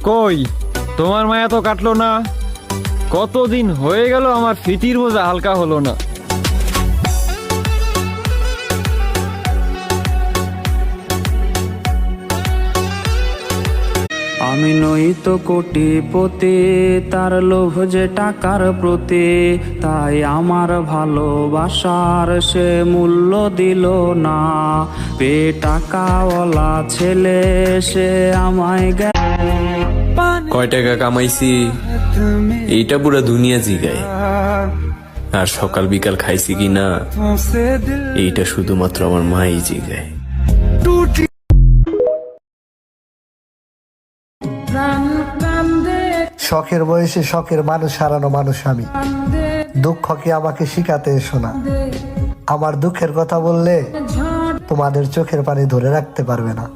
কই তোমার মায়া তো কাটলো না, কতদিন হয়ে গেল আমার ফিতির বোঝা হালকা হলো না। আমি নই তো কোটিপতি, তার লোভ যে টাকার প্রতি, তাই আমার ভালোবাসার সে মূল্য দিল না। টাকাওয়ালা ছেলে সে আমায় কয় টাকা কামাইছি এইটা পুরা দুনিয়া জিগায়, আর সকাল বিকাল খাইছি কি না এইটা শুধুমাত্র আমার মাই জিগায়। শখের বয়সে শখের মানুষ হারানো মানুষ আমি। দুঃখকে আমাকে শিখাতে এসো না, আমার দুঃখের কথা বললে তোমাদের চোখের পানি ধরে রাখতে পারবে না।